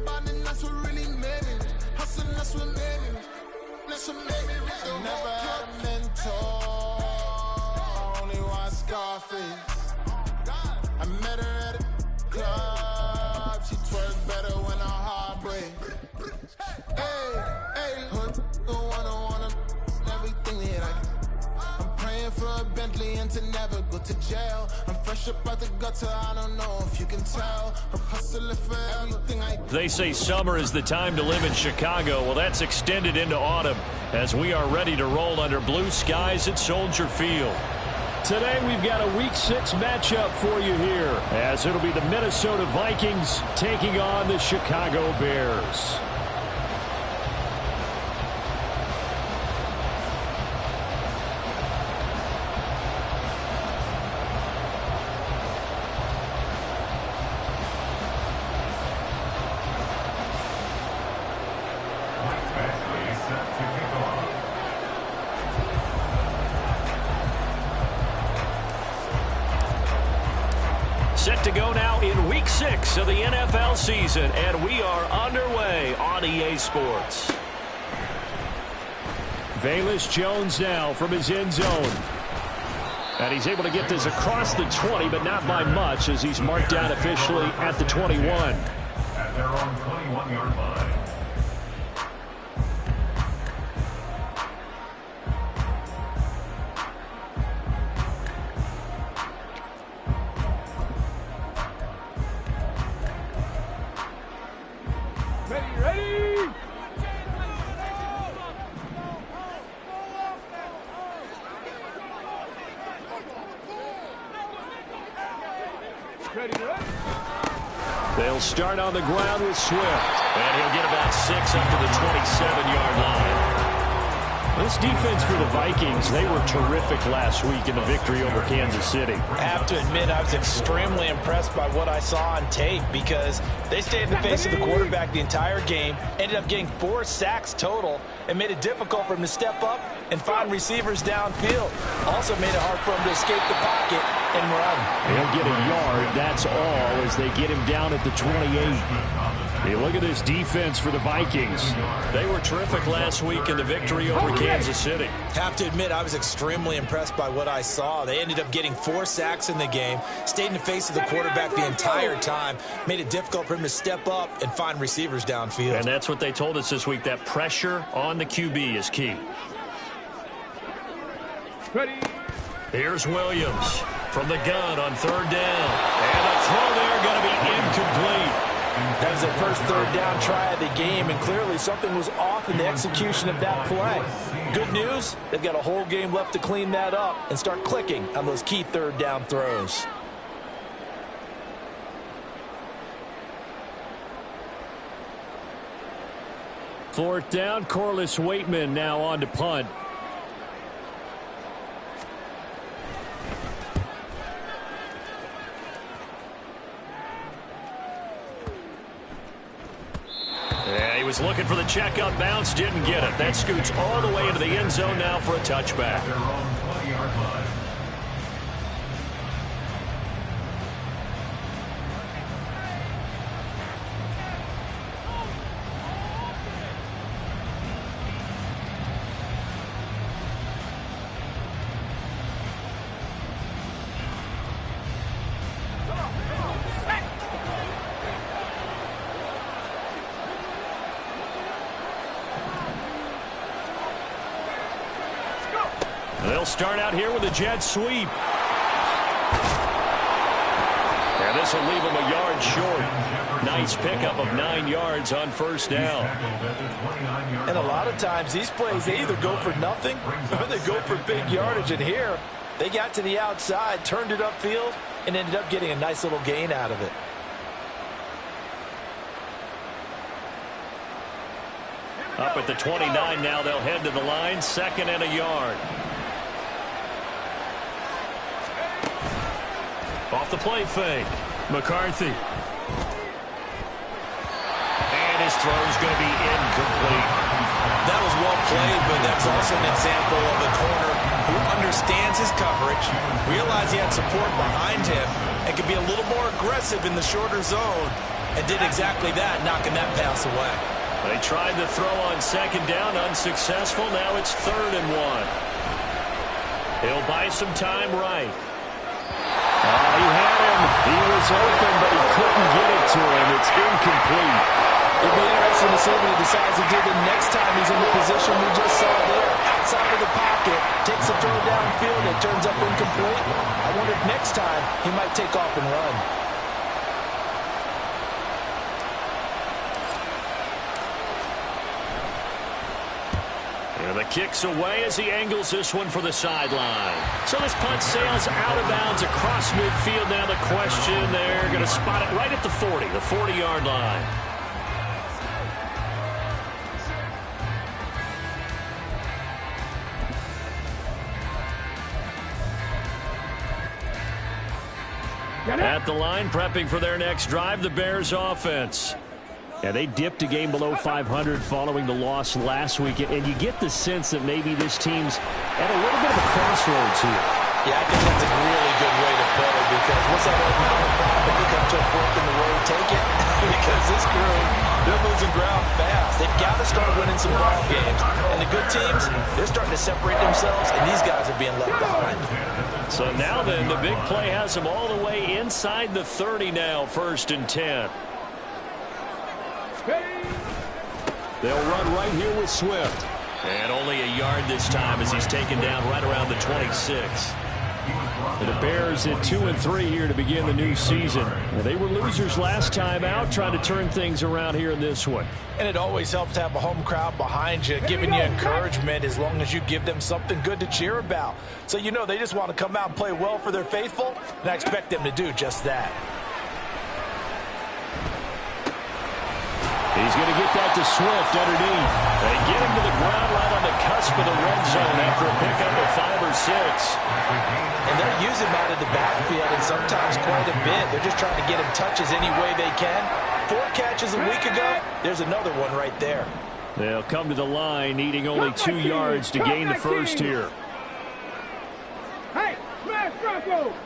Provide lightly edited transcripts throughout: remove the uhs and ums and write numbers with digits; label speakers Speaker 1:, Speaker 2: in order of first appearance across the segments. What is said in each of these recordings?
Speaker 1: bonding, that's what really made me. Hustling, that's what made me. That's what made me. Never had a mentor. Only one Scarface. I met her at a club. She twerk better when her heart breaks. Hey, hood, wanna everything that I can. I'm praying for a Bentley and to never go to jail. I'm fresh up out the gutter, I don't know if you can tell. I'm hustling for everything I do.
Speaker 2: They say summer is the time to live in Chicago. Well, that's extended into autumn as we are ready to roll under blue skies at Soldier Field. Today we've got a Week 6 matchup for you here, as it'll be the Minnesota Vikings taking on the Chicago Bears. Set to go now in Week 6 of the NFL season, and we are underway on EA Sports. Velus Jones now from his end zone. And he's able to get this across the 20, but not by much, as he's marked down officially at the 21.
Speaker 3: At their own 21-yard line.
Speaker 2: They'll start on the ground with Swift. And he'll get about 6 up to the 27-yard line. This defense for the Vikings, they were terrific last week in the victory over Kansas City.
Speaker 4: I have to admit, I was extremely impressed by what I saw on tape because they stayed in the face of the quarterback the entire game, ended up getting 4 sacks total, and made it difficult for him to step up and find receivers downfield. Also made it hard for him to escape the pocket and run.
Speaker 2: He'll get a yard, that's all, as they get him down at the 28. Hey, look at this defense for the Vikings. They were terrific last week in the victory over Kansas City.
Speaker 4: Have to admit, I was extremely impressed by what I saw. They ended up getting 4 sacks in the game, stayed in the face of the quarterback the entire time, made it difficult for him to step up and find receivers downfield.
Speaker 2: And that's what they told us this week, that pressure on the QB is key.
Speaker 5: Ready.
Speaker 2: Here's Williams from the gun on 3rd down. And a throw there going to be incomplete.
Speaker 4: That was their first 3rd down try of the game, and clearly something was off in the execution of that play. Good news, they've got a whole game left to clean that up and start clicking on those key 3rd down throws.
Speaker 2: Fourth down, Corliss Waitman now on to punt. Yeah, he was looking for the checkup bounce, didn't get it. That scoots all the way into the end zone now for a touchback.
Speaker 3: Their own 20-yard line.
Speaker 2: They'll start out here with a jet sweep. And this will leave them a yard short. Nice pickup of 9 yards on 1st down.
Speaker 4: And a lot of times these plays, they either go for nothing or they go for big yardage. And here, they got to the outside, turned it upfield, and ended up getting a nice little gain out of it.
Speaker 2: Up at the 29 now, they'll head to the line, 2nd and a yard. Off the play fake. McCarthy. And his throw's going to be incomplete.
Speaker 4: That was well played, but that's also an example of a corner who understands his coverage, realized he had support behind him, and can be a little more aggressive in the shorter zone. and did exactly that, knocking that pass away.
Speaker 2: They tried to throw on second down, unsuccessful. Now it's 3rd and 1. He'll buy some time right. He had him. He was open, but he couldn't get it to him. It's incomplete.
Speaker 4: It'll be interesting to see what he decides to do the next time he's in the position we just saw there. Outside of the pocket, takes a throw downfield, it turns up incomplete. I wonder if next time he might take off and run.
Speaker 2: And the kick's away as he angles this one for the sideline. So this punt sails out of bounds across midfield. Now the question, they're going to spot it right at the 40, the 40-yard line. At the line, prepping for their next drive, the Bears offense. Yeah, they dipped a game below 500 following the loss last week, and you get the sense that maybe this team's at a little bit of a crossroads here.
Speaker 4: Yeah, I think that's a really good way to put it, because what's that old problem if you come to a fork in the road, take it? Because this crew, they're losing ground fast. They've got to start winning some ball games. And the good teams, they're starting to separate themselves, and these guys are being left behind.
Speaker 2: So now then, the big play has them all the way inside the 30 now, 1st and 10. They'll run right here with Swift. And only a yard this time as he's taken down right around the 26. And the Bears at 2-3 here to begin the new season. Now, they were losers last time out, trying to turn things around here in this one.
Speaker 4: And it always helps to have a home crowd behind you, giving you encouragement as long as you give them something good to cheer about. So you know they just want to come out and play well for their faithful, and I expect them to do just that.
Speaker 2: He's going to get that to Swift underneath. They get him to the ground right on the cusp of the red zone after a pickup of 5 or 6.
Speaker 4: And they're using him out of the backfield, and sometimes quite a bit. They're just trying to get him touches any way they can. 4 catches a week ago. There's another one right there.
Speaker 2: They'll come to the line, needing only 2 yards to gain the first here.
Speaker 5: Hey, smash Bronco!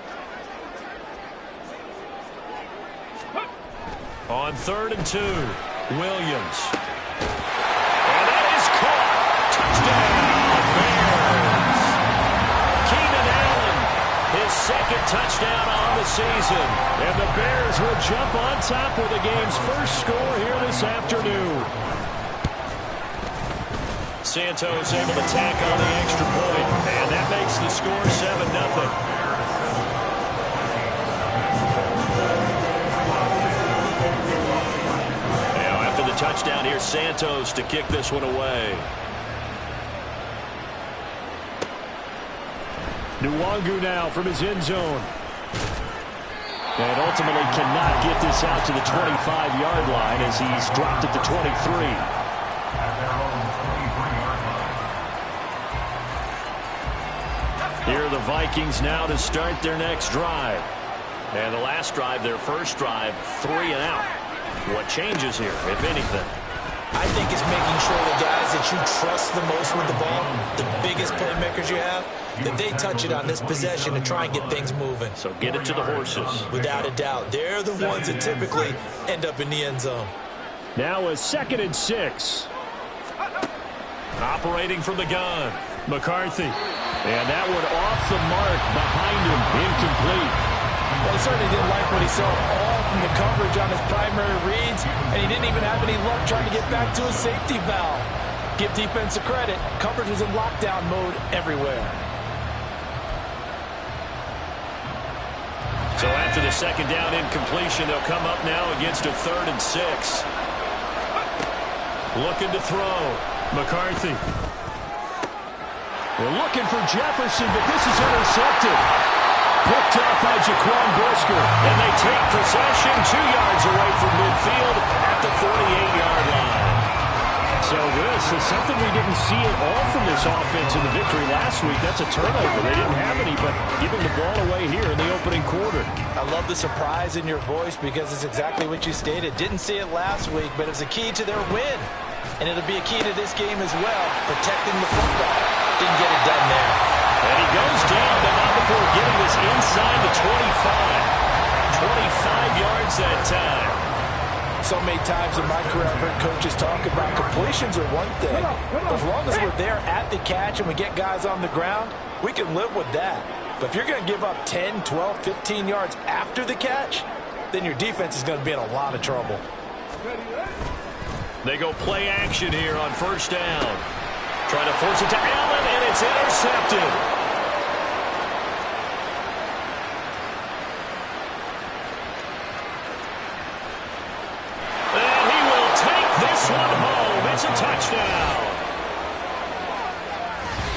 Speaker 2: On 3rd and 2, Williams. And that is caught. Touchdown, Bears. Keenan Allen, his 2nd touchdown on the season. And the Bears will jump on top with the game's first score here this afternoon. Santos able to tack on the extra point, and that makes the score 7-0. Touchdown here, Santos to kick this one away. Nwangu now from his end zone. And ultimately cannot get this out to the 25-yard line as he's dropped at the 23. Here are the Vikings now to start their next drive. And the last drive, their first drive, 3 and out. What changes here, if anything?
Speaker 4: I think it's making sure the guys that you trust the most with the ball, the biggest playmakers you have, that they touch it on this possession and try and get things moving.
Speaker 2: So get it to the horses.
Speaker 4: Without a doubt. They're the ones that typically end up in the end zone.
Speaker 2: Now a 2nd and 6. Operating from the gun, McCarthy. And that one off the mark behind him, incomplete.
Speaker 4: Well, he certainly didn't like what he saw all from the coverage on his primary reads, and he didn't even have any luck trying to get back to his safety valve. Give defense a credit. Coverage was in lockdown mode everywhere.
Speaker 2: So after the 2nd down incompletion, they'll come up now against a 3rd and 6. Looking to throw. McCarthy. They're looking for Jefferson, but this is intercepted. Picked up by Jaquan Brisker, and they take possession 2 yards away from midfield at the 48-yard line. So this is something we didn't see at all from this offense in the victory last week. That's a turnover. They didn't have any, but giving the ball away here in the opening quarter.
Speaker 4: I love the surprise in your voice because it's exactly what you stated. Didn't see it last week, but it's a key to their win. And it'll be a key to this game as well, protecting the football. Didn't get it done there.
Speaker 2: And he goes down, but not before getting this inside the 25. 25 yards that time.
Speaker 4: so many times in my career I've heard coaches talk about completions are one thing. As long as we're there at the catch and we get guys on the ground, we can live with that. But if you're going to give up 10, 12, 15 yards after the catch, then your defense is going to be in a lot of trouble.
Speaker 2: They go play action here on first down. Trying to force it to Allen, and it's intercepted. It's a touchdown.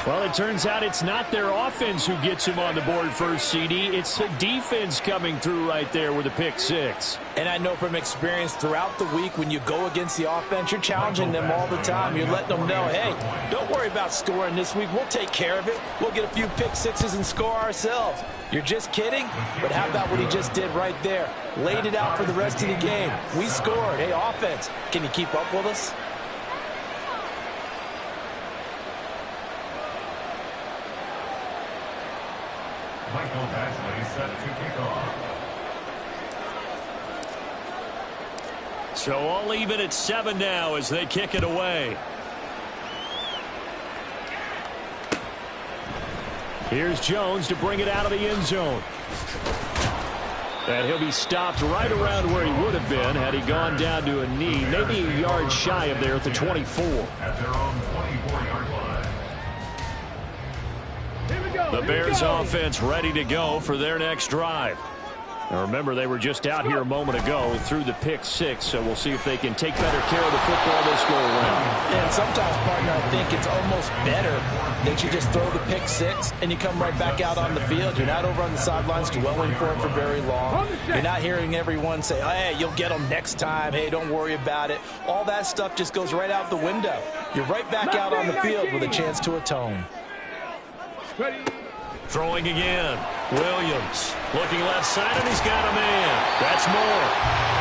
Speaker 2: Well, it turns out it's not their offense who gets him on the board first, CD. It's the defense coming through right there with a pick six.
Speaker 4: And I know from experience throughout the week when you go against the offense, you're challenging them all the time. You're letting them know, hey, don't worry about scoring this week. We'll take care of it. We'll get a few pick sixes and score ourselves. You're just kidding? But how about what he just did right there? Laid it out for the rest of the game. We scored. Hey, offense, can you keep up with us?
Speaker 3: Michael Badgley set to kick off.
Speaker 2: So all even at 7 now as they kick it away. Here's Jones to bring it out of the end zone. And he'll be stopped right around where he would have been had he gone down to a knee, maybe a yard shy of there at the 24.
Speaker 3: At their own 24-yard line.
Speaker 2: The Bears offense ready to go for their next drive. Now remember, they were just out here a moment ago through the pick six, so we'll see if they can take better care of the football this go around.
Speaker 4: And sometimes, partner, I think it's almost better that you just throw the pick six and you come right back out on the field. You're not over on the sidelines dwelling for it for very long. You're not hearing everyone say, hey, you'll get them next time. Hey, don't worry about it. All that stuff just goes right out the window. You're right back out on the field with a chance to atone.
Speaker 2: Throwing again. Williams looking left side, and he's got a man. That's Moore.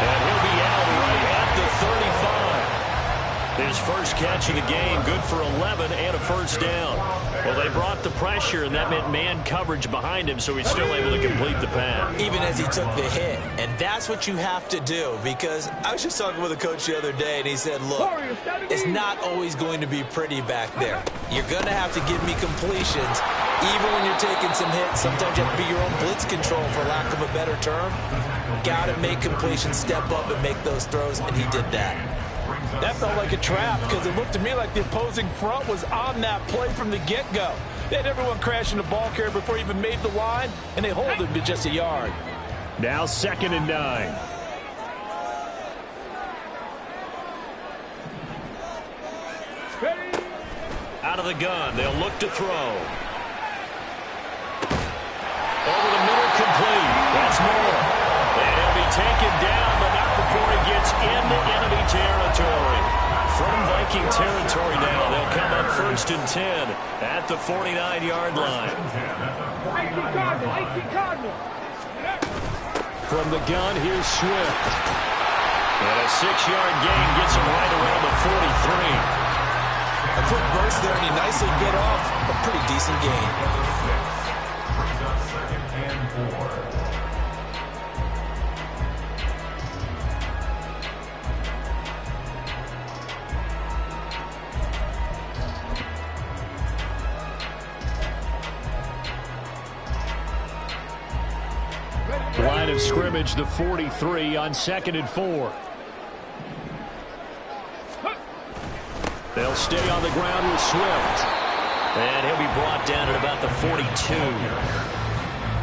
Speaker 2: And he'll be out right at the 35. His first catch of the game, good for 11 and a first down. Well, they brought the pressure, and that meant man coverage behind him, so he's still able to complete the pass.
Speaker 4: Even as he took the hit. And that's what you have to do, because I was just talking with a coach the other day, and he said, look, it's not always going to be pretty back there. You're going to have to give me completions. Even when you're taking some hits, sometimes you have to be your own blitz control, for lack of a better term. Got to make completions, step up and make those throws, and he did that. That felt like a trap, because it looked to me like the opposing front was on that play from the get-go. They had everyone crashing the ball carrier before he even made the line, and they hold him to just a yard.
Speaker 2: Now 2nd and 9. Out of the gun, they'll look to throw. Over the middle, complete. That's Moore. And he'll be taken down, but not before he gets into enemy territory. From Viking territory now, they'll come up 1st and 10 at the 49-yard line. From the gun, here's Swift. And a 6-yard gain gets him right around the 43.
Speaker 4: A quick burst there, and he nicely bit off a pretty decent gain.
Speaker 3: Brings up 2nd and 4.
Speaker 2: Line of scrimmage, the 43 on 2nd and 4. They'll stay on the ground with Swift. And he'll be brought down at about the 42.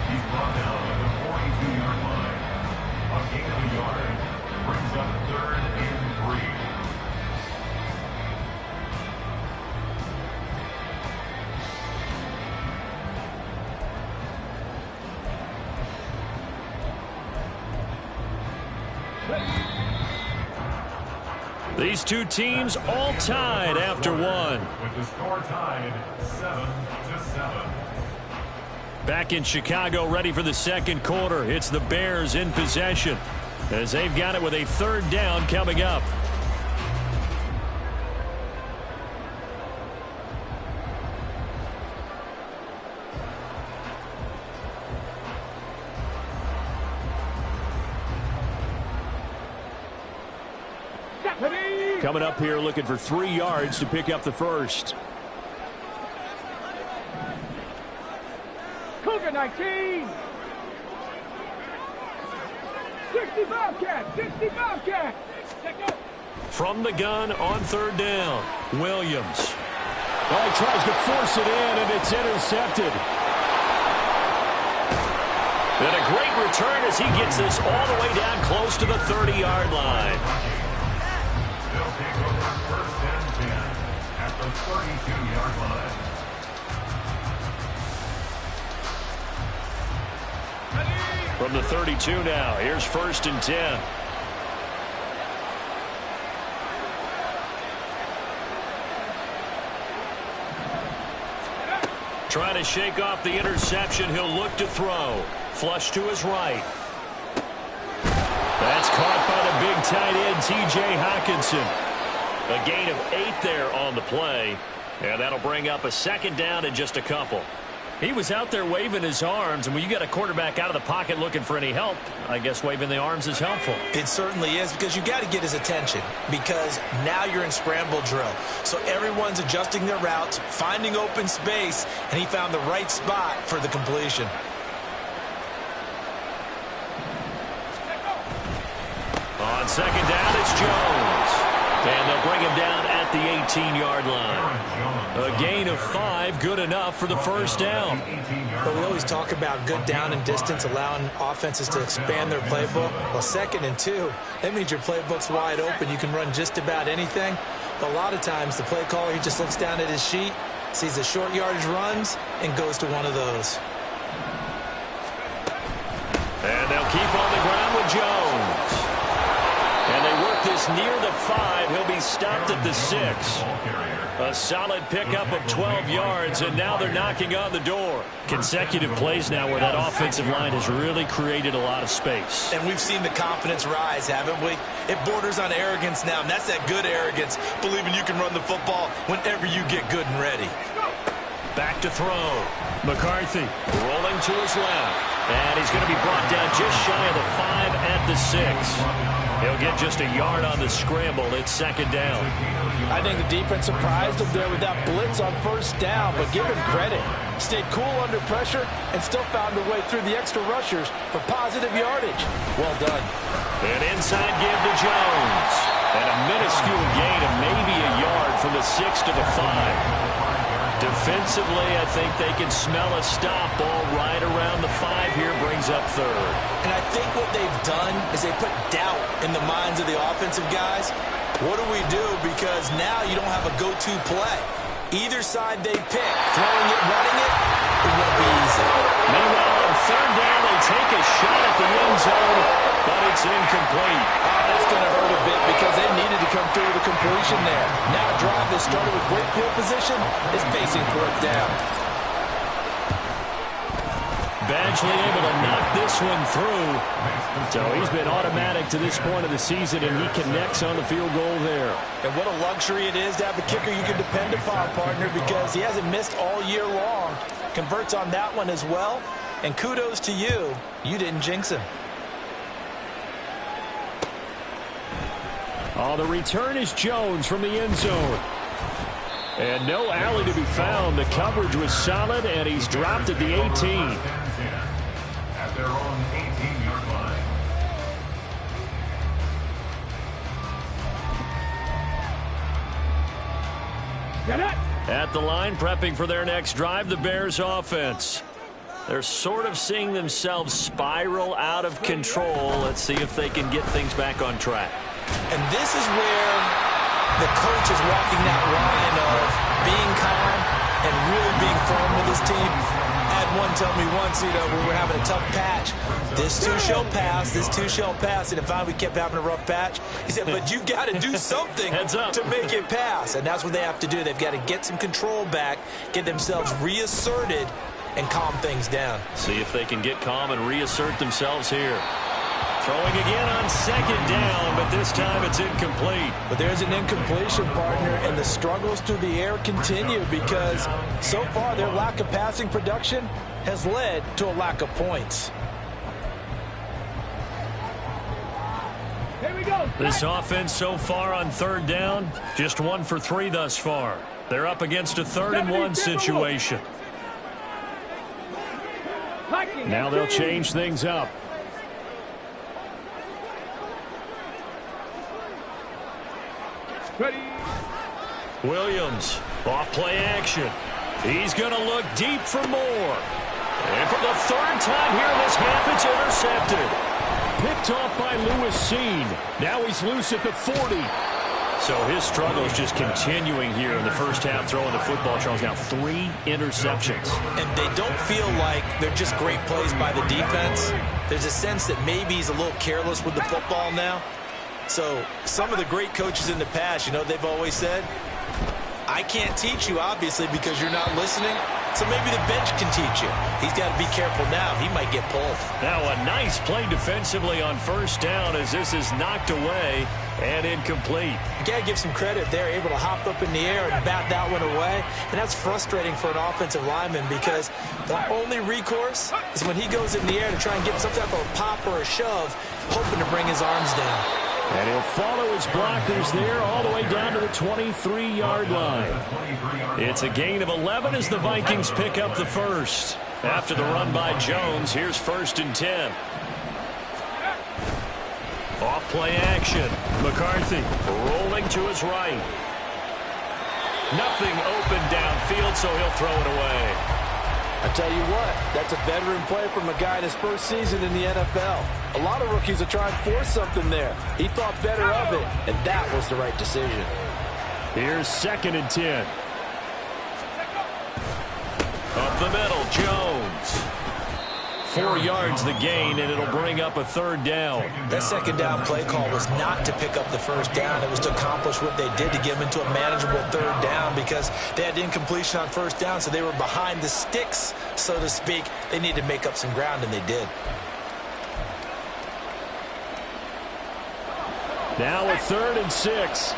Speaker 3: He's brought down at the 42-yard line. A gain of a yard. Brings up 3rd and 3.
Speaker 2: These two teams all tied after one.
Speaker 3: With the score tied 7-7.
Speaker 2: Back in Chicago, ready for the second quarter. It's the Bears in possession as they've got it with a 3rd down coming up. Coming up here looking for 3 yards to pick up the first.
Speaker 5: Cougar 19. 60 Bobcat. 60 Bobcat.
Speaker 2: From the gun on 3rd down, Williams. Well, he tries to force it in, and it's intercepted. And a great return as he gets this all the way down close to the 30-yard line.
Speaker 3: They'll take over 1st and 10 at the 32-yard line.
Speaker 2: From the 32 now, here's 1st and 10. Trying to shake off the interception. He'll look to throw. Flush to his right. That's caught by the big tight end, T.J. Hockenson. A gain of 8 there on the play. And that'll bring up a 2nd down and just a couple. He was out there waving his arms, and when you get a quarterback out of the pocket looking for any help, I guess waving the arms is helpful.
Speaker 4: It certainly is, because you got to get his attention, because now you're in scramble drill. So everyone's adjusting their routes, finding open space, and he found the right spot for the completion.
Speaker 2: On 2nd down, it's Jones. And they'll bring him down at the 18-yard line. A gain of 5, good enough for the 1st down.
Speaker 4: But we always talk about good down and distance, allowing offenses to expand their playbook. Well, 2nd and 2, that means your playbook's wide open. You can run just about anything. But a lot of times, the play caller, he just looks down at his sheet, sees the short yardage runs, and goes to one of those.
Speaker 2: And they'll keep on the ground with Jones. And they work this near the 5. He'll be stopped at the 6. A solid pickup of 12 yards, and now they're knocking on the door. Consecutive plays now where that offensive line has really created a lot of space.
Speaker 4: And we've seen the confidence rise, haven't we? It borders on arrogance now, and that's that good arrogance, believing you can run the football whenever you get good and ready.
Speaker 2: Back to throw. McCarthy rolling to his left. And he's going to be brought down just shy of the 5 at the 6. He'll get just a yard on the scramble. It's 2nd down.
Speaker 4: I think the defense surprised him there with that blitz on 1st down, but give him credit. Stayed cool under pressure and still found a way through the extra rushers for positive yardage. Well done.
Speaker 2: An inside give to Jones. And a minuscule gain of maybe a yard from the 6 to the 5. Defensively, I think they can smell a stop. Ball right around the 5 here, brings up 3rd.
Speaker 4: And I think what they've done is they put doubt in the minds of the offensive guys. What do we do? Because now you don't have a go-to play. Either side they pick, throwing it, running it, it won't be easy.
Speaker 2: Meanwhile, on 3rd down, they take a shot at the end zone, but it's incomplete.
Speaker 4: That's going to hurt a bit because they needed to come through with a completion there. Now a drive that started with great field position is facing 4th down.
Speaker 2: Badgley able to knock this one through. So he's been automatic to this point of the season, and he connects on the field goal there.
Speaker 4: And what a luxury it is to have a kicker you can depend upon, partner, because he hasn't missed all year long. Converts on that one as well. And kudos to you. You didn't jinx him.
Speaker 2: Oh, the return is Jones from the end zone. And no alley to be found. The coverage was solid, and he's dropped at the 18.
Speaker 3: At their own 18-yard line.
Speaker 2: At the line, prepping for their next drive, the Bears offense. They're sort of seeing themselves spiral out of control. Let's see if they can get things back on track.
Speaker 4: And this is where the coach is walking that line of being calm and really being firm with his team. I had one tell me once, when we're having a tough patch, this too shall pass, this too shall pass. And finally we kept having a rough patch. He said, but you've got to do something to make it pass. And that's what they have to do. They've got to get some control back, get themselves reasserted, and calm things down.
Speaker 2: See if they can get calm and reassert themselves here. Throwing again on 2nd down, but this time it's incomplete.
Speaker 4: But there's an incompletion, partner, and the struggles through the air continue because so far their lack of passing production has led to a lack of points.
Speaker 5: Here we
Speaker 2: This offense so far on third down, just 1 for 3 thus far. They're up against a 3rd and 1 situation. Now they'll change things up.
Speaker 5: Ready.
Speaker 2: Williams, off play action. He's going to look deep for more. And for the 3rd time here in this half, it's intercepted. Picked off by Lewis Seen. Now he's loose at the 40. So his struggle is just continuing here in the first half, throwing the football. Charles, now 3 interceptions.
Speaker 4: And they don't feel like they're just great plays by the defense. There's a sense that maybe he's a little careless with the football now. So some of the great coaches in the past, you know, they've always said, I can't teach you, obviously, because you're not listening. So maybe the bench can teach you. He's got to be careful now. He might get pulled.
Speaker 2: Now a nice play defensively on first down as this is knocked away and incomplete.
Speaker 4: You got to give some credit. They're able to hop up in the air and bat that one away. And that's frustrating for an offensive lineman because the only recourse is when he goes in the air to try and get some type of a pop or a shove, hoping to bring his arms down.
Speaker 2: And he'll follow his blockers there all the way down to the 23-yard line. It's a gain of 11 as the Vikings pick up the first. After the run by Jones, here's 1st and 10. Off play action. McCarthy rolling to his right. Nothing open downfield, so he'll throw it away.
Speaker 4: I tell you what, that's a veteran play from a guy in his first season in the NFL. A lot of rookies are trying to force something there. He thought better of it, and that was the right decision.
Speaker 2: Here's 2nd and 10. Up the middle, Jones. 4 yards the gain, and it'll bring up a 3rd down.
Speaker 4: That 2nd down play call was not to pick up the 1st down. It was to accomplish what they did to get them into a manageable 3rd down because they had incompletion on 1st down, so they were behind the sticks, so to speak. They needed to make up some ground, and they did.
Speaker 2: Now a 3rd and 6.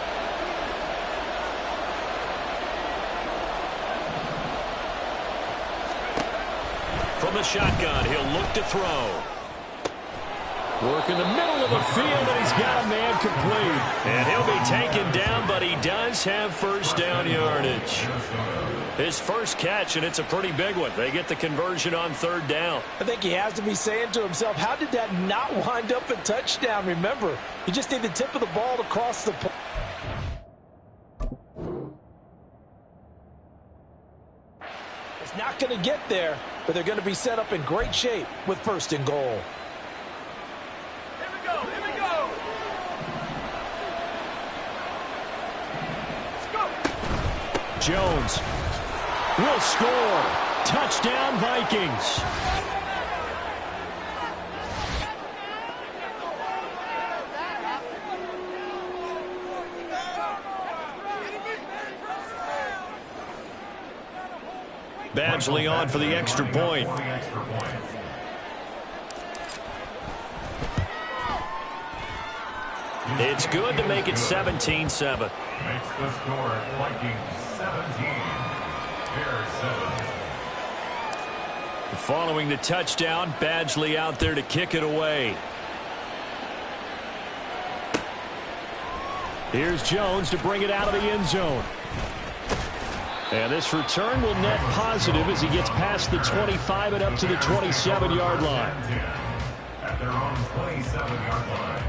Speaker 2: From the shotgun, he'll look to throw. Work in the middle of the field, and he's got a man complete. And he'll be taken down, but he does have 1st down yardage. His first catch, and it's a pretty big one. They get the conversion on 3rd down.
Speaker 4: I think he has to be saying to himself, how did that not wind up a touchdown? Remember, you just need the tip of the ball to cross the play. It's not going to get there, but they're going to be set up in great shape with 1st and goal.
Speaker 5: Here we go. Here we go. Let's go.
Speaker 2: Jones will score. Touchdown, Vikings. Badgley on for the extra point. It's good to make it 17-7.
Speaker 3: Makes the score Vikings 17. Bears 7.
Speaker 2: Following the touchdown, Badgley out there to kick it away. Here's Jones to bring it out of the end zone. And this return will net positive as he gets past the 25 and up to the 27-yard line.
Speaker 3: At their own 27-yard line.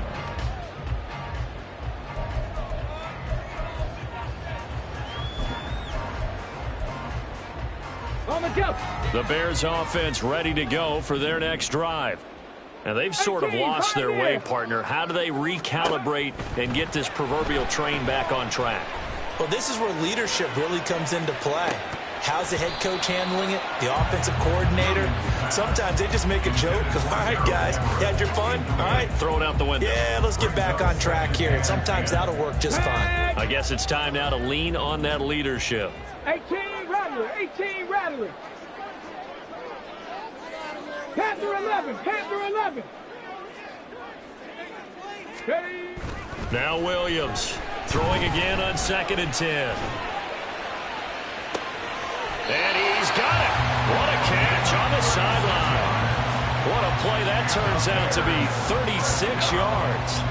Speaker 5: On the go.
Speaker 2: The Bears offense ready to go for their next drive. Now they've sort of lost their way, partner. How do they recalibrate and get this proverbial train back on track?
Speaker 4: Well, this is where leadership really comes into play. How's the head coach handling it? The offensive coordinator? Sometimes they just make a joke. All right, guys, you had your fun? All right.
Speaker 2: Throw it out the window.
Speaker 4: Yeah, let's get back on track here. And sometimes that'll work just fine.
Speaker 2: I guess it's time now to lean on that leadership.
Speaker 5: 18 Rattler. 18 Rattler. Panther 11. Panther 11. Ready.
Speaker 2: Now Williams throwing again on 2nd and 10. And he's got it. What a catch on the sideline. What a play that turns out to be. 36 yards.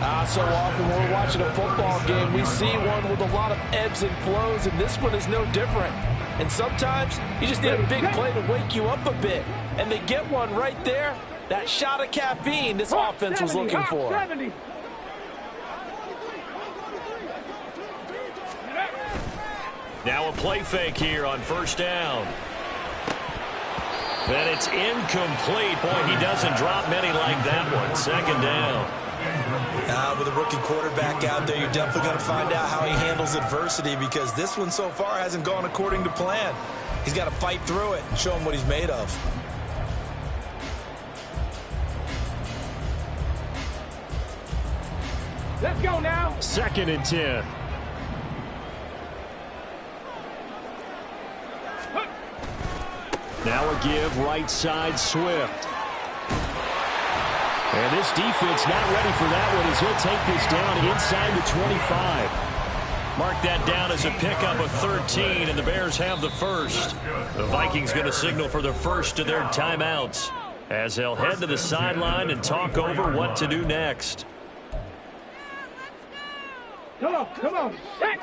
Speaker 4: So often when we're watching a football game, we see one with a lot of ebbs and flows, and this one is no different. And sometimes you just need a big play to wake you up a bit. And they get one right there. That shot of caffeine this offense was looking for.
Speaker 2: Now a play fake here on first down. And it's incomplete. Boy, he doesn't drop many like that one. Second down.
Speaker 4: With a rookie quarterback out there, you're definitely going to find out how he handles adversity, because this one so far hasn't gone according to plan. He's got to fight through it and show him what he's made of.
Speaker 5: Let's go now.
Speaker 2: 2nd and 10. Now a give right side Swift. And this defense not ready for that one as he'll take this down inside the 25. Mark that down as a pickup of 13, and the Bears have the first. The Vikings going to signal for the first of their timeouts as they'll head to the sideline and talk over what to do next.
Speaker 5: Come on, come on. Set.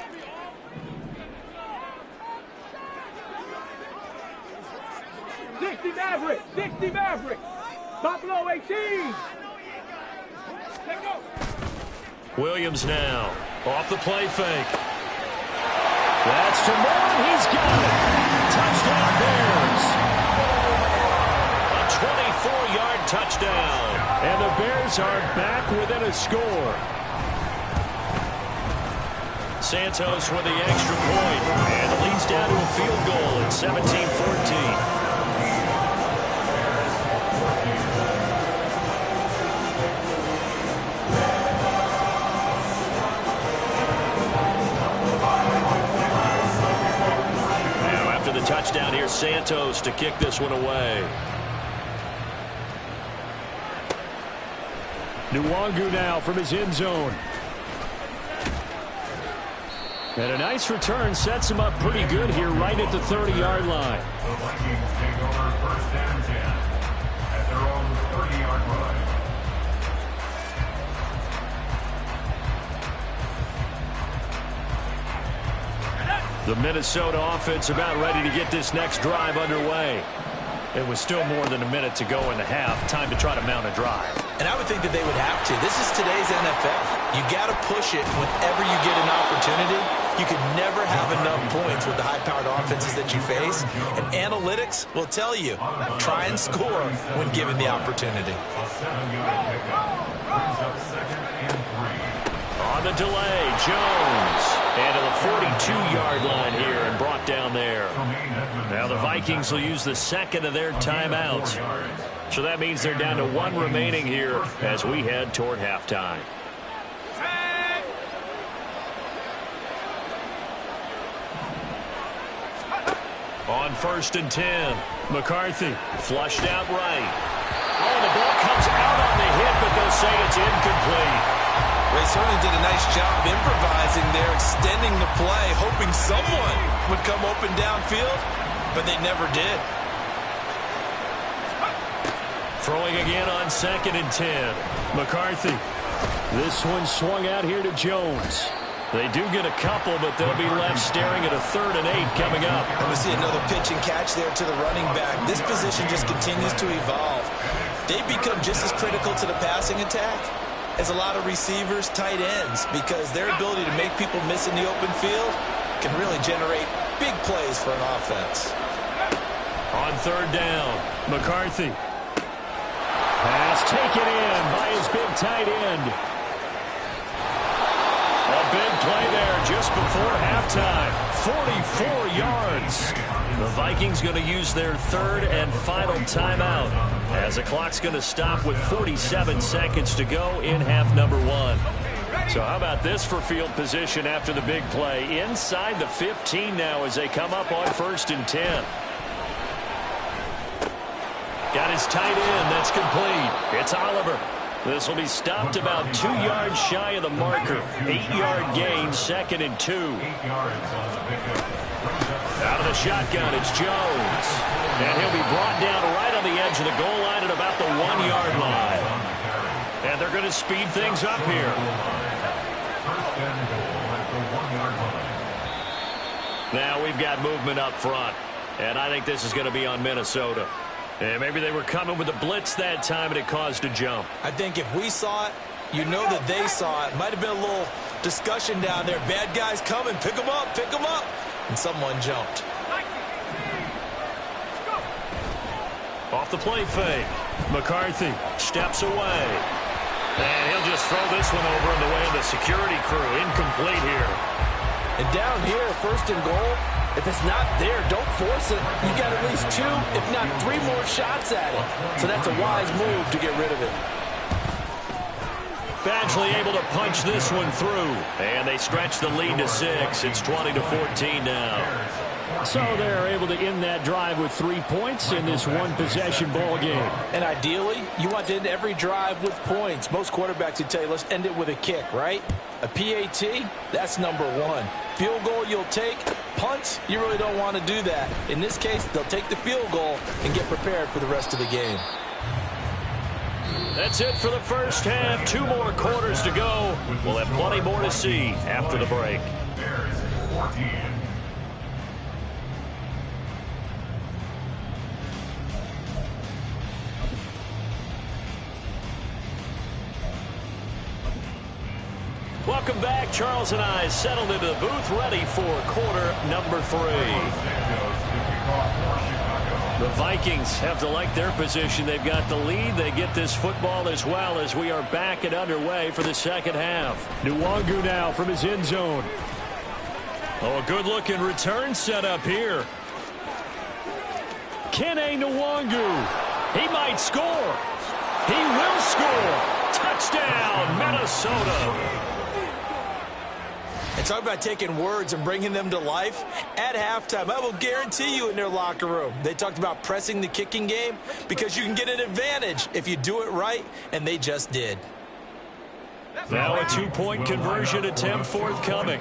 Speaker 5: Maverick, 60 Maverick. Buffalo 18. Let's go.
Speaker 2: Williams now off the play fake. That's to Moore. He's got it. Touchdown Bears. A 24-yard touchdown. And the Bears are back within a score. Santos with the extra point. And it leads down to a field goal at 17-14. Touchdown here, Santos to kick this one away. Nwangu now from his end zone. And a nice return sets him up pretty good here right at the 30-yard line.
Speaker 3: The Vikings take over first down 10 at their own 30-yard line.
Speaker 2: The Minnesota offense about ready to get this next drive underway. It was still more than a minute to go in the half. Time to try to mount a drive.
Speaker 4: And I would think that they would have to. This is today's NFL. You got to push it whenever you get an opportunity. You could never have enough points with the high-powered offenses that you face. And analytics will tell you, try and score when given the opportunity.
Speaker 3: A 7-yard pickup brings up 2nd and 3.
Speaker 2: On the delay, Jones. And to the 42-yard line here and brought down there. Now the Vikings will use the second of their timeouts. So that means they're down to one remaining here as we head toward halftime. On 1st and 10, McCarthy flushed out right. Oh, the ball comes out on the hit, but they'll say it's incomplete.
Speaker 4: They certainly did a nice job improvising there, extending the play, hoping someone would come open downfield, but they never did.
Speaker 2: Throwing again on 2nd and 10. McCarthy. This one swung out here to Jones. They do get a couple, but they'll be left staring at a 3rd and 8 coming up.
Speaker 4: And we see another pitch and catch there to the running back. This position just continues to evolve. They become just as critical to the passing attack as a lot of receivers, tight ends, because their ability to make people miss in the open field can really generate big plays for an offense.
Speaker 2: On 3rd down, McCarthy. Pass taken in by his big tight end. A big play there just before halftime. 44 yards. The Vikings going to use their 3rd and final timeout as the clock's going to stop with 47 seconds to go in half number 1. So how about this for field position after the big play? Inside the 15 now as they come up on 1st and 10. Got his tight end. That's complete. It's Oliver. This will be stopped about 2 yards shy of the marker. 8-yard gain, 2nd and 2.
Speaker 3: 8 yards on the pickup.
Speaker 2: Out of the shotgun, it's Jones. And he'll be brought down right on the edge of the goal line at about the 1-yard line. And they're going to speed things up here.
Speaker 3: First and goal at the 1-yard line.
Speaker 2: Now we've got movement up front. And I think this is going to be on Minnesota. And maybe they were coming with a blitz that time and it caused a jump.
Speaker 4: I think if we saw it, you know that they saw it. Might have been a little discussion down there. Bad guys coming. Pick them up. Pick them up. And someone jumped.
Speaker 2: Off the play fake. McCarthy steps away. And he'll just throw this one over in the way of the security crew. Incomplete here.
Speaker 4: And down here, first and goal, if it's not there, don't force it. You got at least 2, if not 3 more shots at it. So that's a wise move to get rid of it.
Speaker 2: Badgley able to punch this one through. And they stretch the lead to 6. It's 20-14 now. So they're able to end that drive with 3 points in this one-possession ball game.
Speaker 4: And ideally, you want to end every drive with points. Most quarterbacks would tell you, let's end it with a kick, right? A PAT, that's number 1. Field goal you'll take. Punts, you really don't want to do that. In this case, they'll take the field goal and get prepared for the rest of the game.
Speaker 2: That's it for the first half. 2 more quarters to go. We'll have plenty more to see after the break.
Speaker 3: Bears 14.
Speaker 2: Welcome back. Charles and I settled into the booth, ready for quarter number 3. The Vikings have to like their position. They've got the lead. They get this football as well as we are back and underway for the second half. Nwangu now from his end zone. Oh, a good-looking return set up here. Kene Nwangu. He might score. He will score. Touchdown, Minnesota.
Speaker 4: And talk about taking words and bringing them to life. At halftime, I will guarantee you in their locker room, they talked about pressing the kicking game because you can get an advantage if you do it right, and they just did.
Speaker 2: Now a 2-point conversion attempt forthcoming.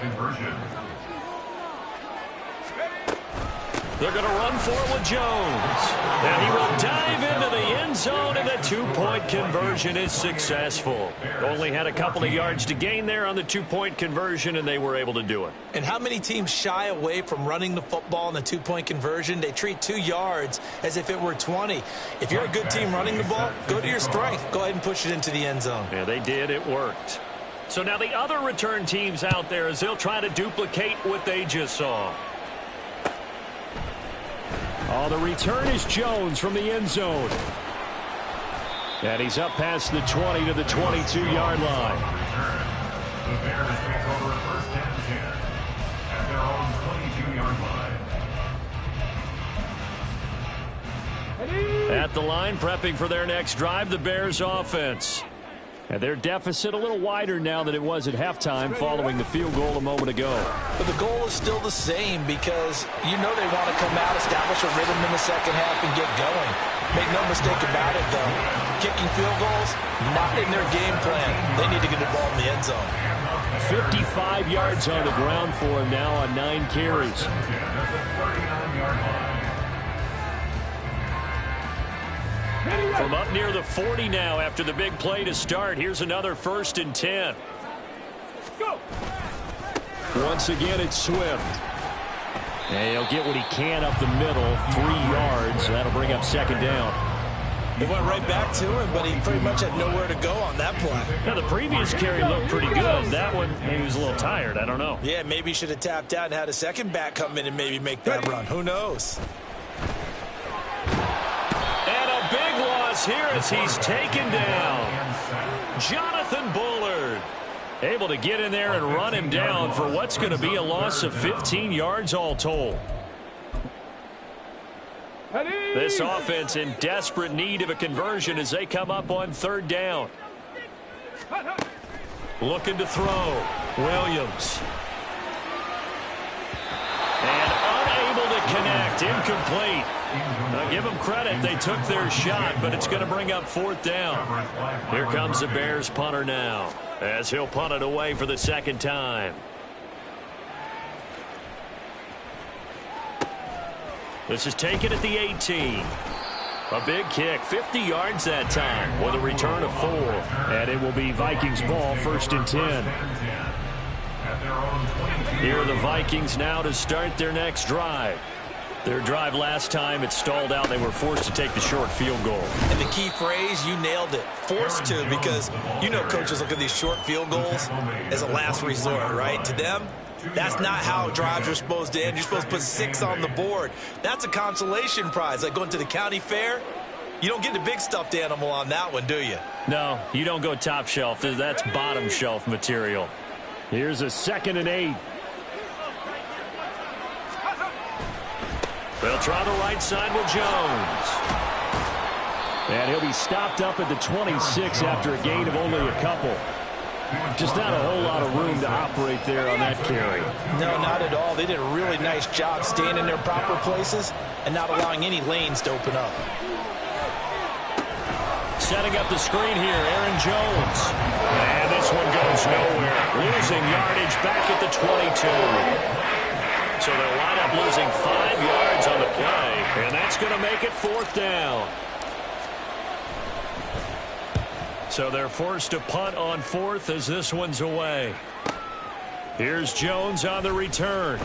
Speaker 2: They're going to run for it with Jones. And he will dive into the end zone, and the 2-point conversion is successful. Only had a couple of yards to gain there on the 2-point conversion, and they were able to do it.
Speaker 4: And how many teams shy away from running the football in the 2-point conversion? They treat 2 yards as if it were 20. If you're a good team running the ball, go to your strength. Go ahead and push it into the end zone.
Speaker 2: Yeah, they did. It worked. So now the other return teams out there, as they'll try to duplicate what they just saw. Oh, the return is Jones from the end zone. And he's up past the 20 to the 22-yard line.
Speaker 3: The Bears take over first and 10 at their own 22-yard line.
Speaker 2: At the line, prepping for their next drive, the Bears offense. And their deficit a little wider now than it was at halftime following the field goal a moment ago.
Speaker 4: But the goal is still the same because you know they want to come out, establish a rhythm in the second half, and get going. Make no mistake about it, though. Kicking field goals, not in their game plan. They need to get the ball in the end zone.
Speaker 2: 55 yards on the ground for him now on 9 carries. From up near the 40 now after the big play to start. Here's another 1st and 10.
Speaker 5: Go.
Speaker 2: Once again, it's Swift. And he'll get what he can up the middle, 3 yards. That'll bring up 2nd down.
Speaker 4: He went right back to him, but he pretty much had nowhere to go on that play.
Speaker 2: Now, the previous carry looked pretty good. That one, maybe he was a little tired. I don't know.
Speaker 4: Yeah, maybe he should have tapped out and had a second back come in and maybe make that run. Who knows?
Speaker 2: Big loss here as he's taken down. Jonathan Bullard able to get in there and run him down for what's going to be a loss of 15 yards all told. This offense in desperate need of a conversion as they come up on 3rd down. Looking to throw. Williams. And unable to connect. Incomplete. Now give them credit. They took their shot, but it's going to bring up 4th down. Here comes the Bears punter now as he'll punt it away for the 2nd time. This is taken at the 18. A big kick, 50 yards that time with a return of 4. And it will be Vikings ball, 1st and 10. Here are the Vikings now to start their next drive. Their drive last time, it stalled out. They were forced to take the short field goal.
Speaker 4: And the key phrase, you nailed it, forced to, because you know coaches look at these short field goals as a last resort, right? To them, that's not how drives are supposed to end. You're supposed to put 6 on the board. That's a consolation prize. Like going to the county fair, you don't get the big stuffed animal on that one, do you?
Speaker 2: No, you don't go top shelf. That's bottom shelf material. Here's a 2nd and 8. They'll try the right side with Jones. And he'll be stopped up at the 26 after a gain of only a couple. Just not a whole lot of room to operate there on that carry.
Speaker 4: No, not at all. They did a really nice job staying in their proper places and not allowing any lanes to open up.
Speaker 2: Setting up the screen here, Aaron Jones. And this one goes nowhere. Losing yardage back at the 22. So they'll wind up losing 5 yards on the play. And that's going to make it 4th down. So they're forced to punt on 4th as this one's away. Here's Jones on the return.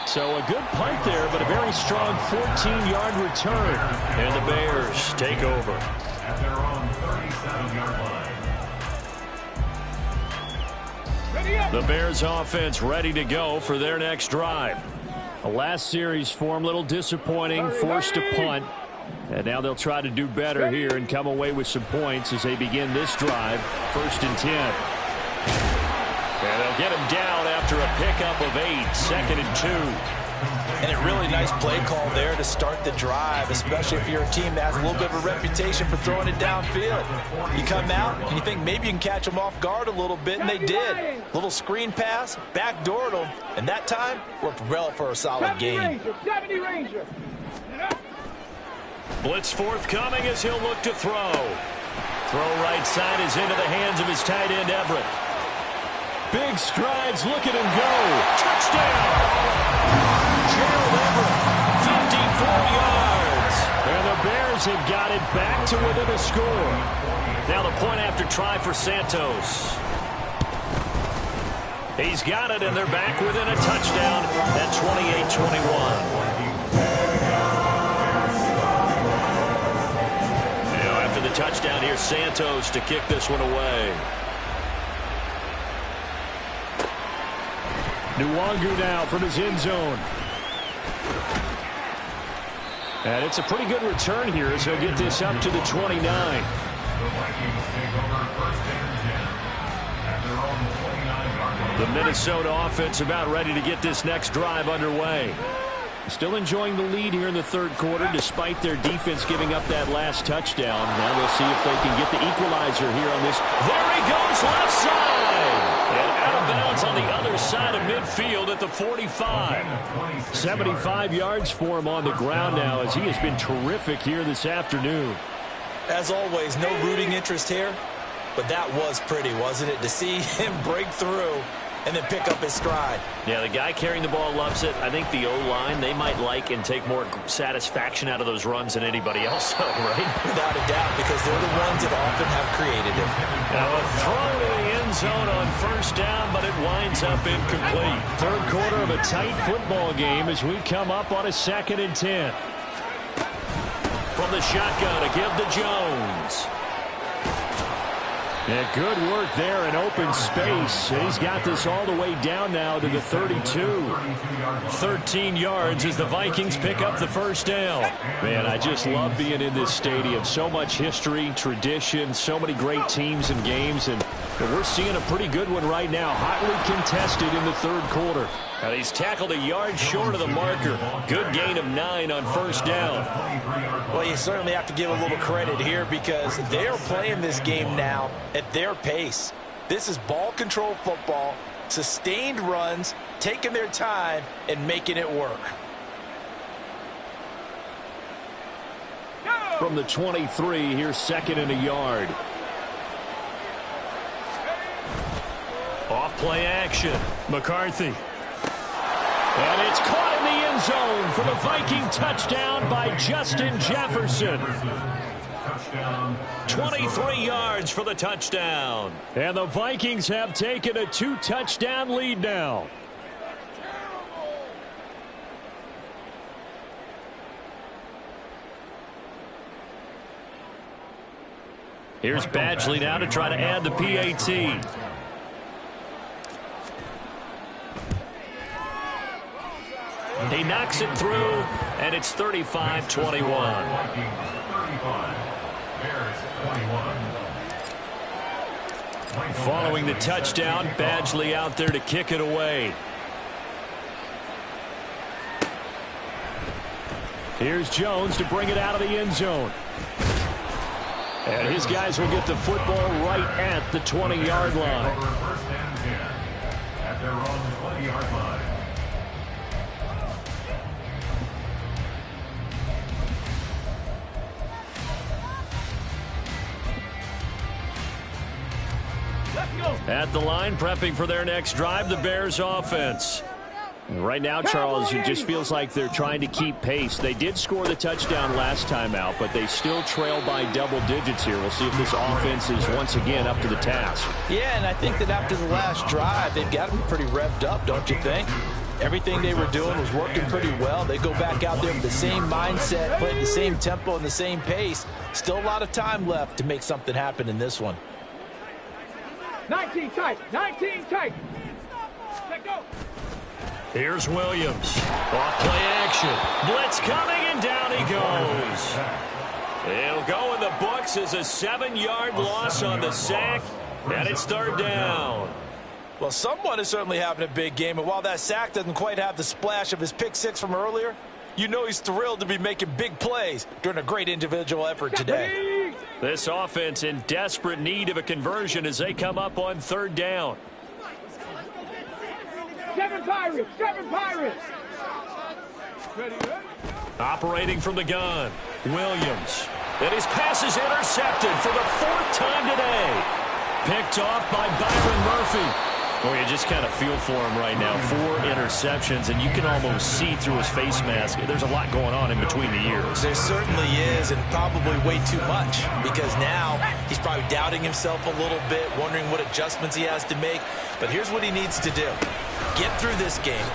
Speaker 2: So a good punt there, but a very strong 14-yard return. And the Bears take over.
Speaker 3: At their own 37-yard line.
Speaker 2: The Bears offense ready to go for their next drive. The last series form, a little disappointing, forced to punt. And now they'll try to do better here and come away with some points as they begin this drive, 1st and 10. And they'll get him down after a pickup of 8, 2nd and 2.
Speaker 4: And a really nice play call there to start the drive, especially if you're a team that has a little bit of a reputation for throwing it downfield. You come out and you think maybe you can catch them off guard a little bit, and they did. Little screen pass, backdoored them, and that time worked well for a solid game.
Speaker 2: Blitz forthcoming as he'll look to throw. Throw right side is into the hands of his tight end, Everett. Big strides, look at him go. Touchdown! Gerald Everett, 54 yards. And the Bears have got it back to within a score. Now the point after try for Santos. He's got it, and they're back within a touchdown at 28-21. After the touchdown, here's Santos to kick this one away. Nwangu now from his end zone. And it's a pretty good return here as he'll get this up to the 29. The Minnesota offense about ready to get this next drive underway. Still enjoying the lead here in the 3rd quarter despite their defense giving up that last touchdown. Now they'll see if they can get the equalizer here on this. There he goes, left side. And out of bounds on the other side of midfield at the 45. 75 yards for him on the ground now as he has been terrific here this afternoon.
Speaker 4: As always, no rooting interest here, but that was pretty, wasn't it? To see him break through and then pick up his stride.
Speaker 2: Yeah, the guy carrying the ball loves it. I think the O-line, they might like and take more satisfaction out of those runs than anybody else, right?
Speaker 4: Without a doubt, because they're the ones that often have created it.
Speaker 2: Now a throw to the end zone on 1st down, but it winds up incomplete. 3rd quarter of a tight football game as we come up on a 2nd and 10. From the shotgun to give to Jones. Yeah, good work there in open space. And he's got this all the way down now to the 32. 13 yards as the Vikings pick up the 1st down. Man, I just love being in this stadium. So much history, tradition, so many great teams and games. And we're seeing a pretty good one right now. Hotly contested in the 3rd quarter. And he's tackled a yard short of the marker. Good gain of 9 on 1st down.
Speaker 4: Well, you certainly have to give a little credit here because they are playing this game now at their pace. This is ball control football, sustained runs, taking their time, and making it work.
Speaker 2: From the 23, here's 2nd and a yard. Off play action. McCarthy. And it's caught in the end zone for the Viking touchdown by Justin Jefferson. 23 yards for the touchdown. And the Vikings have taken a 2-touchdown lead now. Here's Badgley now to try to add the PAT. He knocks it through, and it's 35-21. Following the touchdown, Badgley out there to kick it away. Here's Jones to bring it out of the end zone. And his guys will get the football right at the 20-yard line.
Speaker 3: First and 10 at their own 20-yard line.
Speaker 2: At the line, prepping for their next drive, the Bears offense. Right now, Charles, it just feels like they're trying to keep pace. They did score the touchdown last time out, but they still trail by double digits here. We'll see if this offense is once again up to the task.
Speaker 4: Yeah, and I think that after the last drive, they've got to be pretty revved up, don't you think? Everything they were doing was working pretty well. They go back out there with the same mindset, playing the same tempo and the same pace. Still a lot of time left to make something happen in this one.
Speaker 5: 19 tight. 19 tight. Let go.
Speaker 2: Here's Williams. Off play action. Blitz coming, and down he goes. It'll go in the books as a 7-yard loss on the sack, and it's third down.
Speaker 4: Well, someone is certainly having a big game, and while that sack doesn't quite have the splash of his pick six from earlier, you know he's thrilled to be making big plays during a great individual effort today.
Speaker 2: This offense in desperate need of a conversion as they come up on third down.
Speaker 5: 7 Pirates. 7 Pirates. Ready?
Speaker 2: Operating from the gun, Williams. And his pass is intercepted for the 4th time today. Picked off by Byron Murphy. Well, you just kind of feel for him right now. 4 interceptions, and you can almost see through his face mask. There's a lot going on in between the ears.
Speaker 4: There certainly is, and probably way too much, because now he's probably doubting himself a little bit, wondering what adjustments he has to make. But here's what he needs to do. Get through this game,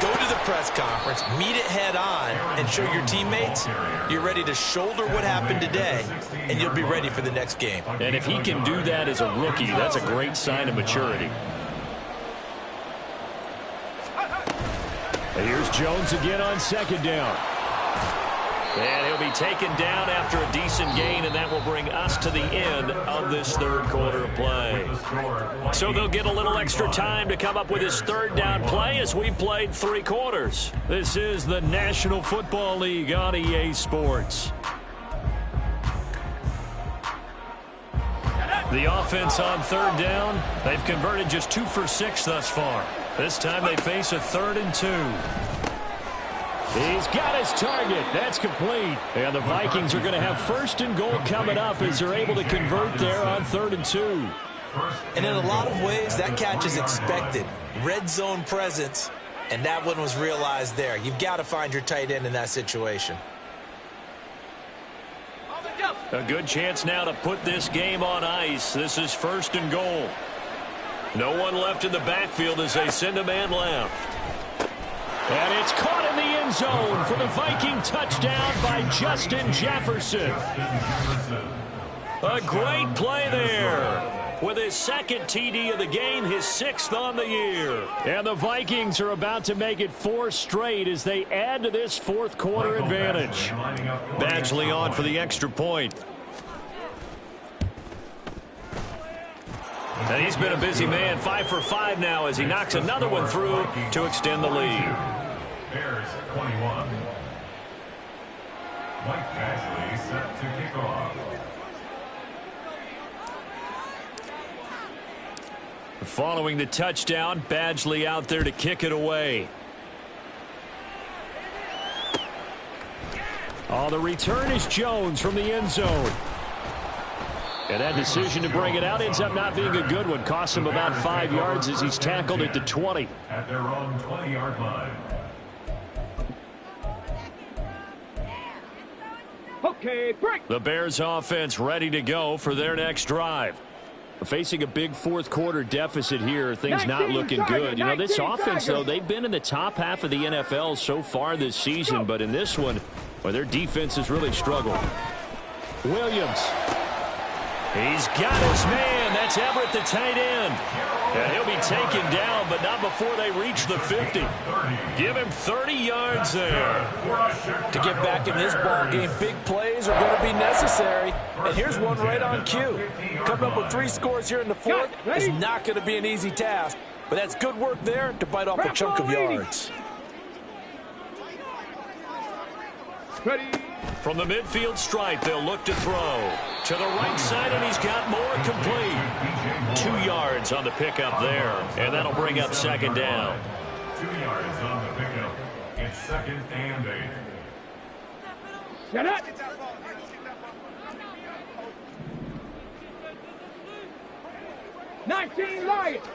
Speaker 4: go to the press conference, meet it head on, and show your teammates you're ready to shoulder what happened today, and you'll be ready for the next game.
Speaker 2: And if he can do that as a rookie, that's a great sign of maturity. Here's Jones again on second down. And he'll be taken down after a decent gain, and that will bring us to the end of this third quarter of play. So they'll get a little extra time to come up with his third down play as we've played 3 quarters. This is the National Football League on EA Sports. The offense on third down, they've converted just 2 for 6 thus far. This time they face a 3rd and 2. He's got his target. That's complete. And the Vikings are going to have 1st and goal coming up as they're able to convert there on 3rd and 2.
Speaker 4: And in a lot of ways, that catch is expected. Red zone presence, and that one was realized there. You've got to find your tight end in that situation.
Speaker 2: A good chance now to put this game on ice. This is 1st and goal. No one left in the backfield as they send a man left. And it's caught in the end zone for the Viking touchdown by Justin Jefferson. A great play there. With his 2nd TD of the game, his 6th on the year. And the Vikings are about to make it 4 straight as they add to this 4th quarter advantage. Badgley on for the extra point. And he's been a busy man, 5 for 5 now as he knocks another one through to extend the lead.
Speaker 3: Bears 21. Mike Badgley set to kick off.
Speaker 2: Following the touchdown, Badgley out there to kick it away. Oh, the return is Jones from the end zone. And that decision to bring it out ends up not being a good one. Costs him about 5 yards as he's tackled at the 20.
Speaker 3: At their own 20-yard line.
Speaker 5: Okay, break.
Speaker 2: The Bears offense ready to go for their next drive. Facing a big fourth-quarter deficit here, things not looking good. You know, this offense, though, they've been in the top half of the NFL so far this season, but in this one, well, their defense has really struggled. Williams. He's got his man. That's Everett, the tight end. And he'll be taken down, but not before they reach the 50. Give him 30 yards there.
Speaker 4: To get back in this ball game, big plays are going to be necessary. And here's one right on cue. Coming up with 3 scores here in the fourth is not going to be an easy task. But that's good work there to bite off a chunk of yards.
Speaker 5: Ready.
Speaker 2: From the midfield stripe, they'll look to throw. To the right side, and he's got more complete. 2 yards on the pickup there, and that'll bring up second down.
Speaker 3: 2 yards on the pickup. It's 2nd and 8.
Speaker 5: Get it. Nineteen Lions.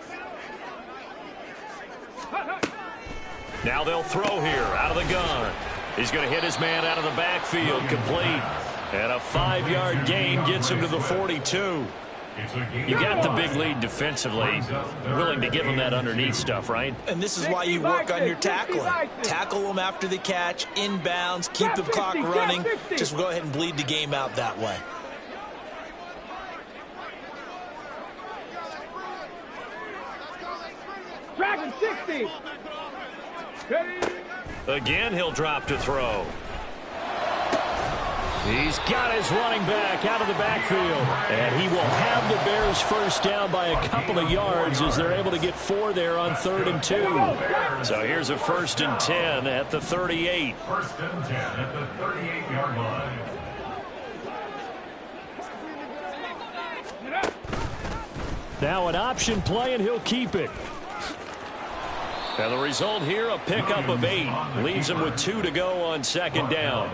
Speaker 2: Now they'll throw here out of the gun. He's going to hit his man out of the backfield, complete. And a 5-yard gain gets him to the 42. You got the big lead defensively. Willing to give him that underneath stuff, right?
Speaker 4: And this is why you work on your tackling. Tackle them after the catch, inbounds, keep the clock running. Just go ahead and bleed the game out that way.
Speaker 5: Dragon 60. Ready.
Speaker 2: Again, he'll drop to throw. He's got his running back out of the backfield. And he will have the Bears first down by a couple of yards as they're able to get 4 there on 3rd and 2. So here's a 1st and 10 at the 38.
Speaker 3: 1st and 10 at the 38-yard line.
Speaker 2: Now an option play, and he'll keep it. And the result here, a pickup of 8. Leaves him with 2 to go on 2nd down.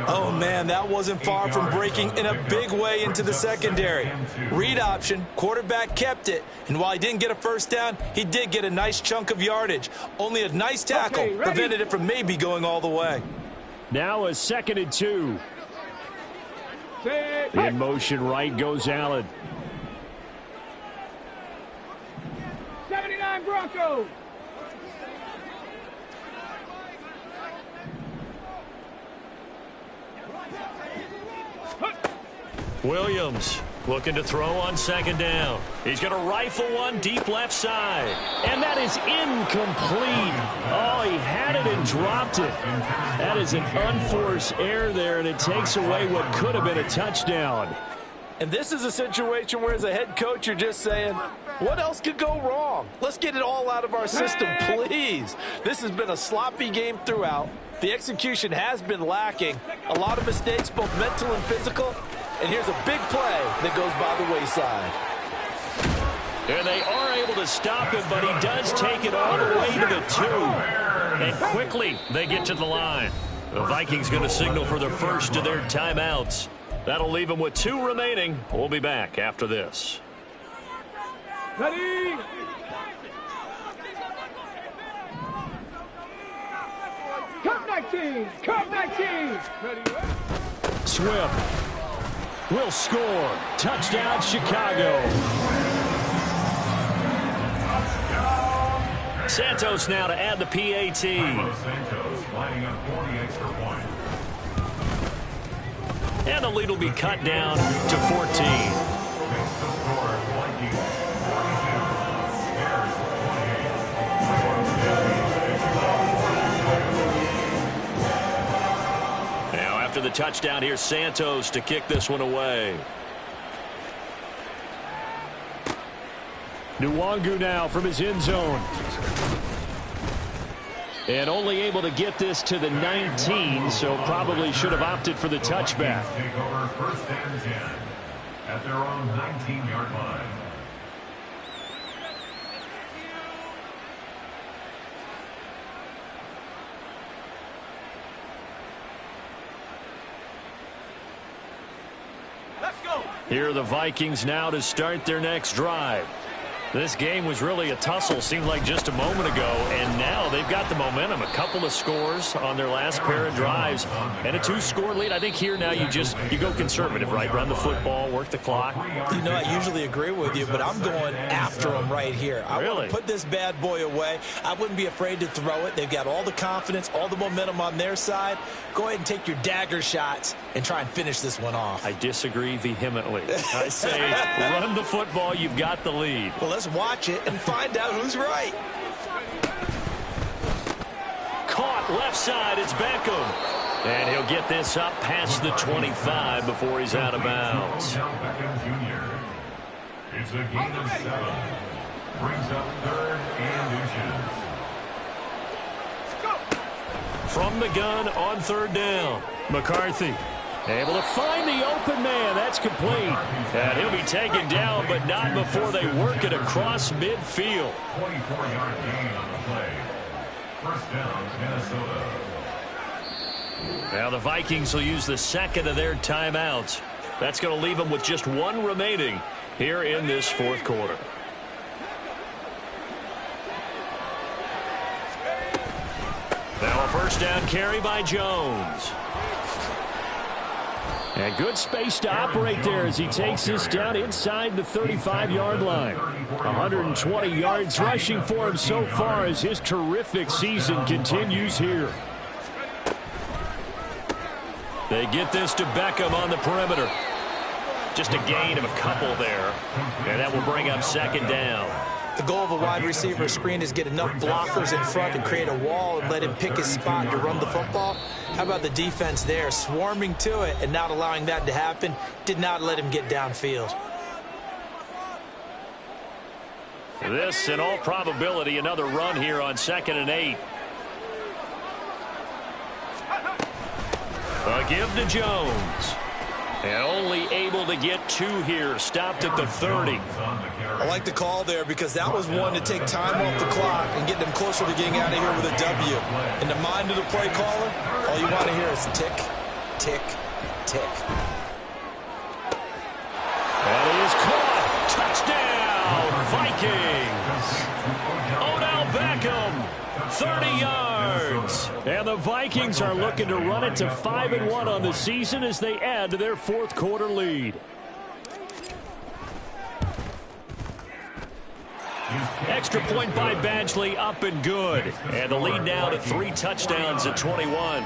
Speaker 4: Oh, man, that wasn't far from breaking in a big way into the secondary. Read option, quarterback kept it, and while he didn't get a first down, he did get a nice chunk of yardage. Only a nice tackle prevented it from maybe going all the way.
Speaker 2: Now a 2nd and 2. In motion right goes Allen.
Speaker 5: 79 Broncos.
Speaker 2: Williams looking to throw on 2nd down. He's going to rifle one deep left side. And that is incomplete. Oh, he had it and dropped it. That is an unforced error there, and it takes away what could have been a touchdown.
Speaker 4: And this is a situation where, as a head coach, you're just saying, what else could go wrong? Let's get it all out of our system, please. This has been a sloppy game throughout. The execution has been lacking. A lot of mistakes, both mental and physical. And here's a big play that goes by the wayside.
Speaker 2: And they are able to stop him, but he does take it all the way to the 2. And quickly, they get to the line. The Vikings going to signal for the first of their timeouts. That'll leave them with 2 remaining. We'll be back after this.
Speaker 5: Ready. Cut 19. Cut 19. Ready.
Speaker 2: Swift will score. Touchdown, Chicago. Santos now to add the PAT.
Speaker 3: Santos lining up 40 extra points.
Speaker 2: And the lead will be cut down to 14. Now after the touchdown, here's Santos to kick this one away. Nwangu now from his end zone. And only able to get this to the 19, so probably should have opted for the touchback.
Speaker 3: Take over 1st and 10 at their own 19-yard line.
Speaker 5: Let's go.
Speaker 2: Here are the Vikings now to start their next drive. This game was really a tussle, seemed like just a moment ago, and now they've got the momentum. A couple of scores on their last pair of drives, and a 2-score lead. I think here now you go conservative, right? Run the football, work the clock.
Speaker 4: You know, I usually agree with you, but I'm going after them right here. I want to put this bad boy away. I wouldn't be afraid to throw it. They've got all the confidence, all the momentum on their side. Go ahead and take your dagger shots and try and finish this one off.
Speaker 2: I disagree vehemently. I say run the football. You've got the lead.
Speaker 4: Well, let's watch it and find out who's right.
Speaker 2: Caught left side. It's Beckham. And he'll get this up past the 25 before he's out of bounds.
Speaker 3: Beckham Jr. It's a gain of 7. Brings up 3rd and inches.
Speaker 2: From the gun on 3rd down. McCarthy able to find the open man. That's complete. And he'll be taken down, but not before they work it across midfield.
Speaker 3: 24-yard gain on the play. 1st down, Minnesota.
Speaker 2: Now the Vikings will use the second of their timeouts. That's going to leave them with just 1 remaining here in this 4th quarter. Now a 1st down carry by Jones. And good space to operate there as he takes this down inside the 35-yard line. 120 yards rushing for him so far as his terrific season continues here. They get this to Beckham on the perimeter. Just a gain of a couple there. And that will bring up 2nd down.
Speaker 4: The goal of a wide receiver screen is get enough blockers in front to create a wall and let him pick his spot to run the football. How about the defense there, swarming to it and not allowing that to happen? Did not let him get downfield.
Speaker 2: This, in all probability, another run here on 2nd and 8. A give to Jones. And only able to get 2 here. Stopped at the 30.
Speaker 4: I like the call there because that was one to take time off the clock and get them closer to getting out of here with a W. In the mind of the play caller, all you want to hear is tick, tick, tick.
Speaker 2: And he is caught. Touchdown, Vikings. Odell Beckham, 30 yards. And the Vikings are looking to run it to 5-1 on the season as they add to their 4th quarter lead. Extra point by Badgley, up and good. And the lead now to 3 touchdowns at 21.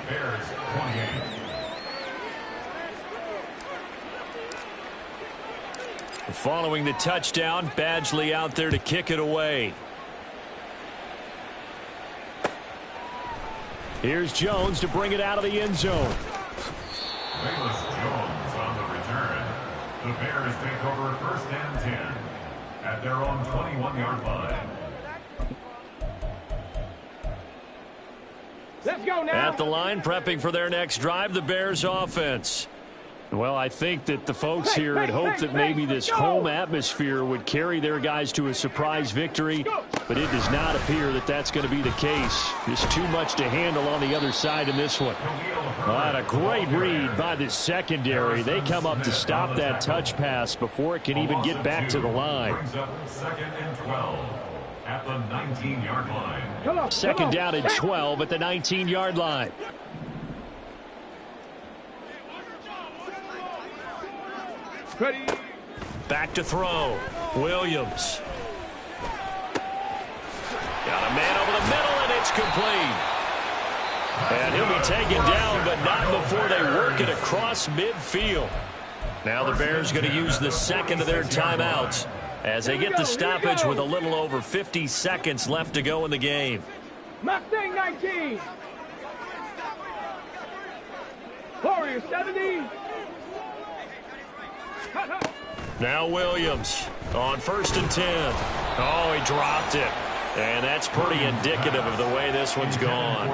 Speaker 2: Following the touchdown, Badgley out there to kick it away. Here's Jones to bring it out of the end zone.
Speaker 3: Bayless Jones on the return. The Bears take over 1st and 10 at their own 21-yard line.
Speaker 5: Let's go now.
Speaker 2: At the line, prepping for their next drive, the Bears offense. Well, I think that the folks here had hoped that maybe this home atmosphere would carry their guys to a surprise victory, but it does not appear that that's going to be the case. Just too much to handle on the other side in this one. And a great read by the secondary. They come up to stop that touch pass before it can even get back to the line.
Speaker 3: 2nd and 12 at the 19-yard line.
Speaker 2: 2nd down and 12 at the 19-yard line.
Speaker 5: Ready.
Speaker 2: Back to throw. Williams. Got a man over the middle, and it's complete. And he'll be taken down, but not before they work it across midfield. Now the Bears going to use the 2nd of their timeouts as they get the stoppage with a little over 50 seconds left to go in the game.
Speaker 5: Mustang 19. Warrior 70.
Speaker 2: Now Williams on 1st and 10. Oh, he dropped it. And that's pretty indicative of the way this one's gone.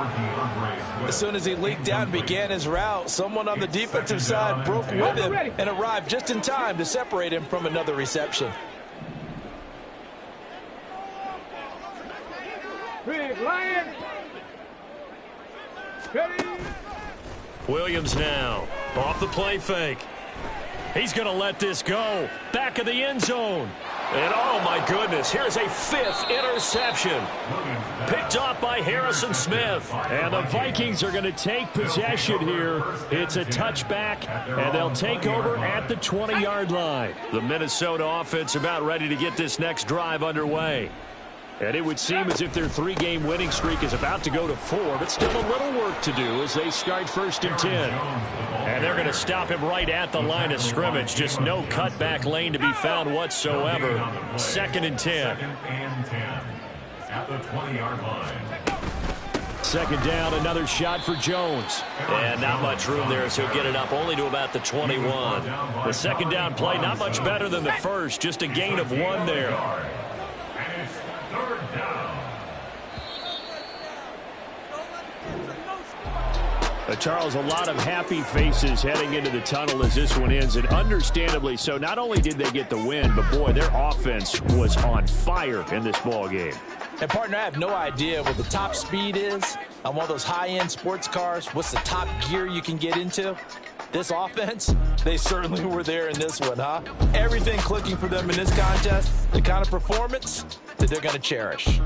Speaker 4: As soon as he leaked out and began his route, someone on the defensive side broke with him and arrived just in time to separate him from another reception.
Speaker 5: Big Lion. Ready.
Speaker 2: Williams now off the play fake. He's going to let this go. Back of the end zone. And oh my goodness, here's a 5th interception. Picked off by Harrison Smith. And the Vikings are going to take possession here. It's a touchback, and they'll take over at the 20-yard line. The Minnesota offense about ready to get this next drive underway. And it would seem as if their 3-game winning streak is about to go to 4, but still a little work to do as they start 1st and 10. And they're going to stop him right at the line of scrimmage. Just no cutback lane to be found whatsoever. 2nd and 10.
Speaker 3: At the 20-yard line.
Speaker 2: 2nd down, another shot for Jones. And not much room there, so he'll get it up only to about the 21. The 2nd down play, not much better than the first, just a gain of 1 there.
Speaker 3: And it's 3rd down.
Speaker 2: Charles, a lot of happy faces heading into the tunnel as this one ends, and understandably so. Not only did they get the win, but boy, their offense was on fire in this ball game.
Speaker 4: And partner, I have no idea what the top speed is on one of those high-end sports cars. What's the top gear you can get into? This offense, they certainly were there in this one, huh? Everything clicking for them in this contest, the kind of performance that they're going to cherish.